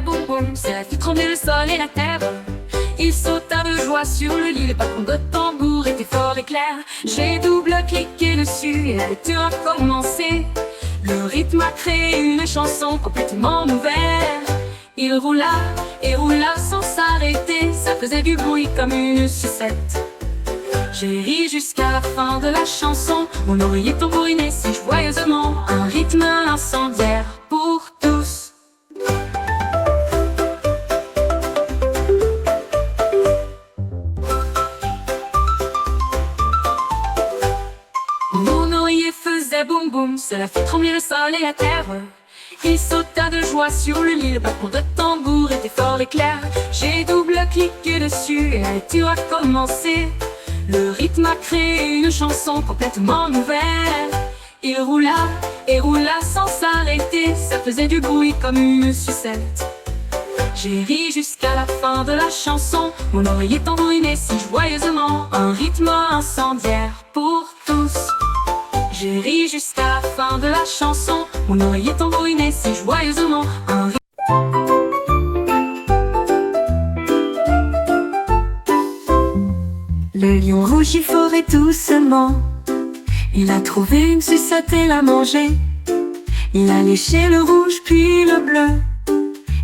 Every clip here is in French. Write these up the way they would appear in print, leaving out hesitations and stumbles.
boum boum, c'est fit trembler le sol et la terre. Il sauta de joie sur le lit, le patron de tambour était fort et clair. J'ai double-cliqué dessus et la lecture a commencé. Le rythme a créé une chanson complètement nouvelle. Il roula et roula sans s'arrêter, ça faisait du bruit comme une sucette. J'ai ri jusqu'à la fin de la chanson, mon oreiller tambourinait si joyeusement. Un rythme incendiaire pour tous. Mon oreiller faisait boum boum, cela fit trembler le sol et la terre. Il sauta de joie sur le lit, le patron de tambour était fort et clair. J'ai double-cliqué dessus et la lecture a commencé. Le rythme a créé une chanson complètement nouvelle. Il roula et roula sans s'arrêter, ça faisait du bruit comme une sucette. J'ai ri jusqu'à la fin de la chanson, mon oreiller tambourinait si joyeusement. Un rythme incendiaire pour tous. J'ai ri jusqu'à la fin de la chanson, mon oreiller tambourinait si joyeusement. Le lion rougit fort et doucement. Il a trouvé une sucette et l'a mangée. Il a léché le rouge puis le bleu.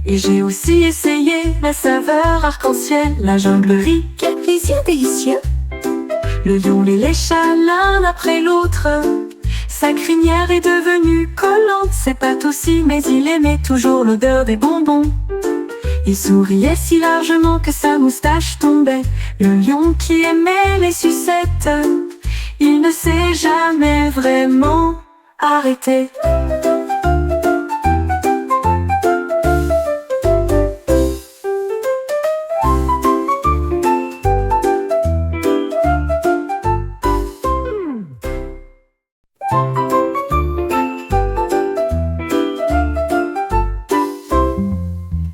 Et j'ai aussi essayé la saveur arc-en-ciel. La junglerie, quel plaisir délicieux. Le lion les lécha l'un après l'autre. Sa crinière est devenue collante, ses pattes aussi, mais il aimait toujours l'odeur des bonbons. Il souriait si largement que sa moustache tombait. Le lion qui aimait les sucettes, il ne s'est jamais vraiment arrêté.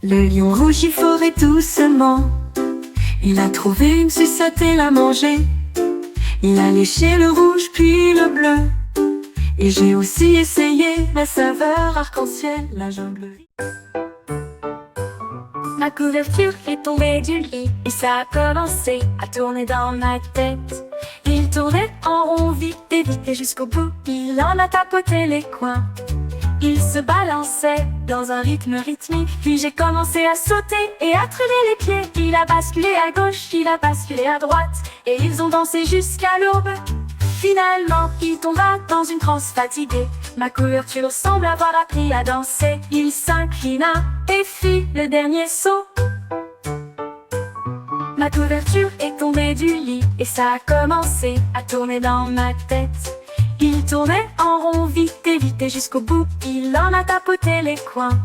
Le lion rougit fort et doucement. Il a trouvé une sucette et l'a mangée. Il a léché le rouge puis le bleu. Et j'ai aussi essayé la saveur arc-en-ciel, la junglerie. Ma couverture est tombée du lit et ça a commencé à tourner dans ma tête. Il tournait en rond vite et jusqu'au bout. Il en a tapoté les coins. Il se balançait dans un rythme rythmique. Puis j'ai commencé à sauter et à traîner les pieds. Il a basculé à gauche, il a basculé à droite. Et ils ont dansé jusqu'à l'aube. Finalement, il tomba dans une transe fatiguée. Ma couverture semble avoir appris à danser. Il s'inclina et fit le dernier saut. Ma couverture est tombée du lit et ça a commencé à tourner dans ma tête. Il tournait en rond vite et jusqu'au bout. Il en a tapoté les coins.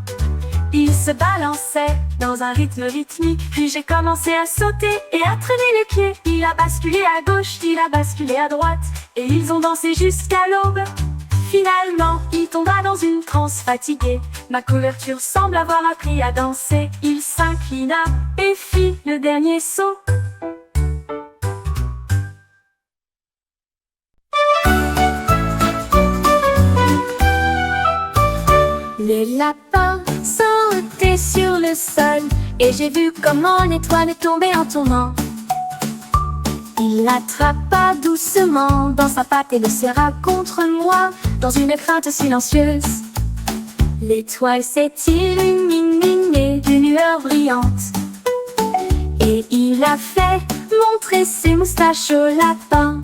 Il se balançait dans un rythme rythmique. Puis j'ai commencé à sauter et à traîner les pieds. Il a basculé à gauche, il a basculé à droite. Et ils ont dansé jusqu'à l'aube. Finalement, il tomba dans une transe fatiguée. Ma couverture semble avoir appris à danser. Il s'inclina et fit le dernier saut. Les lapins sautaient sur le sol et j'ai vu comment l'étoile est tombée en tournant. Il l'attrapa doucement dans sa patte et le serra contre moi dans une crainte silencieuse. L'étoile s'est illuminée d'une lueur brillante et il a fait montrer ses moustaches au lapin.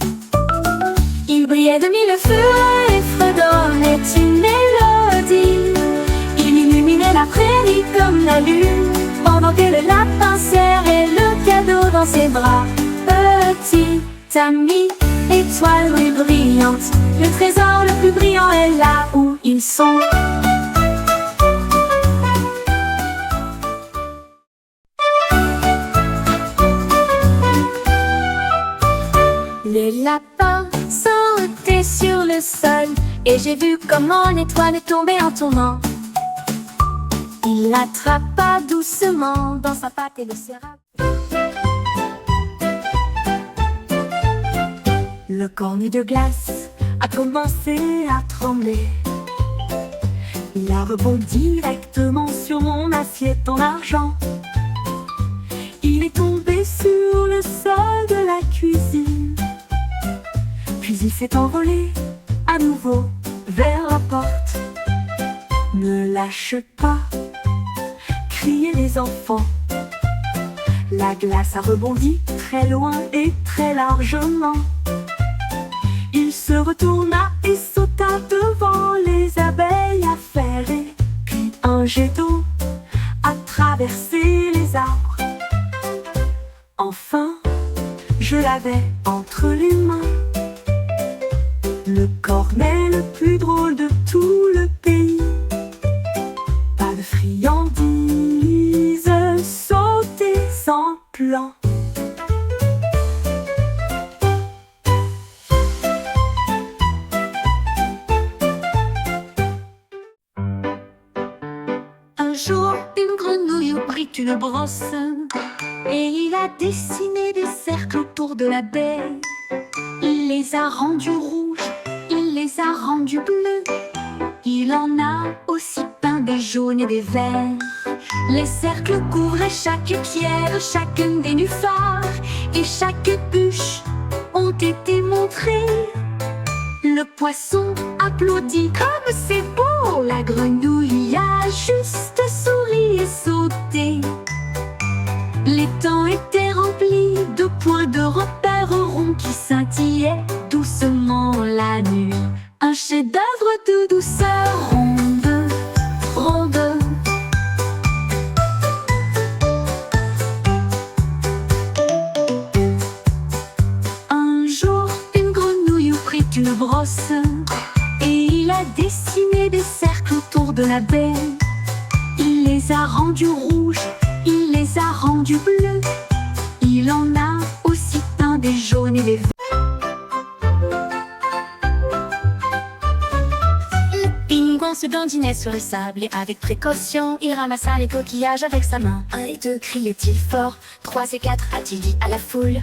Il brillait de mille feux et fredonnait une mélodie. Il illuminait la prairie comme la lune, pendant que le lapin serrait le cadeau dans ses bras. Petit ami, étoile brillante, le trésor le plus brillant est là où ils sont. Les lapins sautaient sur le sol et j'ai vu comment l'étoile est tombée en tournant. Il l'attrapa doucement dans sa patte et le serra. Le cornu de glace a commencé à trembler. Il a rebondi directement sur mon assiette en argent. Il est tombé sur le sol de la cuisine. Puis il s'est envolé à nouveau vers la porte. Ne lâche pas, criaient les enfants. La glace a rebondi très loin et très largement. Il se retourna et sauta devant les abeilles affairées. Puis un jet d'eau a traversé les arbres. Enfin, je l'avais entre les mains. Le cornet le plus drôle de tout le pays. Pas de friandises, sauter sans plan. Un jour, une grenouille prit une brosse et il a dessiné des cercles autour de la baie. Il les a rendus rouges, il les a rendus bleus. Il en a aussi peint des jaunes et des verts. Les cercles couvraient chaque pierre, chacun des nénuphars, et chaque bûche ont été montrées. Le poisson applaudit comme c'est beau. La grenouille a juste souri et sauté. Les temps étaient remplis de points de repère ronds qui scintillaient doucement la nuit. Un chef-d'œuvre de douceur ronde, ronde. Un jour, une grenouille prit une brosse et il a dessiné des cercles autour de la baie. Il les a rendus rouges, il les a rendus bleus. Il en a aussi peint des jaunes et des verts. Le pingouin se dandinait sur le sable et avec précaution, il ramassa les coquillages avec sa main. 1 et 2, criait-il fort. 3 et 4, a-t-il dit à la foule.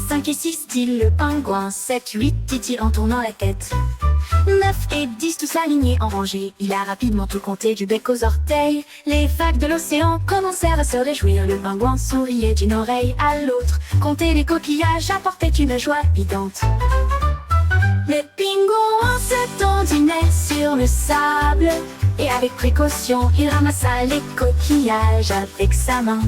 5 et 6, dit le pingouin. 7, 8, dit-il en tournant la tête. 9 et 10, tous alignés en rangée. Il a rapidement tout compté du bec aux orteils. Les vagues de l'océan commencèrent à se réjouir. Le pingouin souriait d'une oreille à l'autre. Compter les coquillages apportait une joie évidente. Le pingouin se dandinait sur le sable et avec précaution, il ramassa les coquillages avec sa main.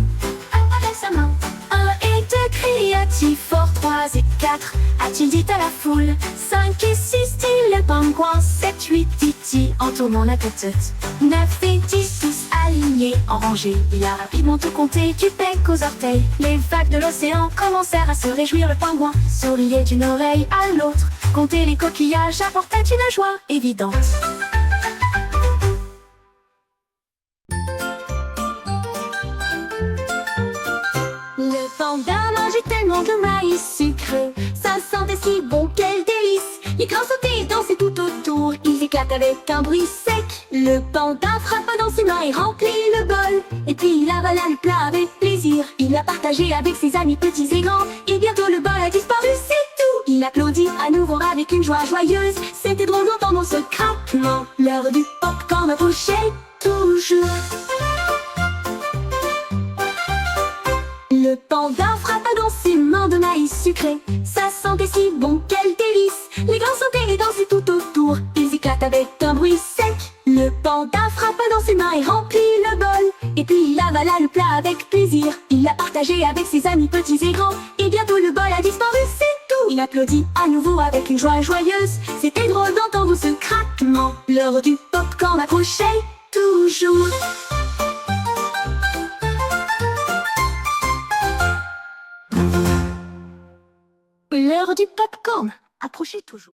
Avec sa main. 1 et 2, cria-t-il fort. 3 et 4, a-t-il dit à la foule. 5 et 6, dit le pingouin. 7, 8, dit-il en tournant la tête. 9 et 10, tous alignés en rangée. Il a rapidement tout compté du bec aux orteils. Les vagues de l'océan commencèrent à se réjouir. Le pingouin souriait d'une oreille à l'autre. Compter les coquillages apportait une joie évidente. Le panda mangeait tellement de maïs sucré, ça sentait si bon, quel délice. Les grands sautaient et dansaient tout autour, ils éclatent avec un bruit sec. Le panda frappa dans ses mains et remplit le bol. Et puis il avala le plat avec plaisir. Il l'a partagé avec ses amis petits et grands. Et bientôt le bol a disparu, c'est tout. Il applaudit à nouveau avec une joie joyeuse. C'était drôle d'entendre ce craquement. L'heure du pop-corn approchait toujours. Le panda frappa dans ses mains de maïs sucré, ça sentait si bon, quel délice. Les grands sautaient et dansaient tout autour, ils éclatent avec un bruit sec. Le panda frappa dans ses mains et remplit le bol. Et puis il avala le plat avec plaisir. Il l'a partagé avec ses amis petits et grands. Et bientôt le bol a disparu, c'est tout. Il applaudit à nouveau avec une joie joyeuse. C'était drôle d'entendre ce craquement. L'heure du pop-corn approchait toujours. L'heure du pop-corn approchait toujours.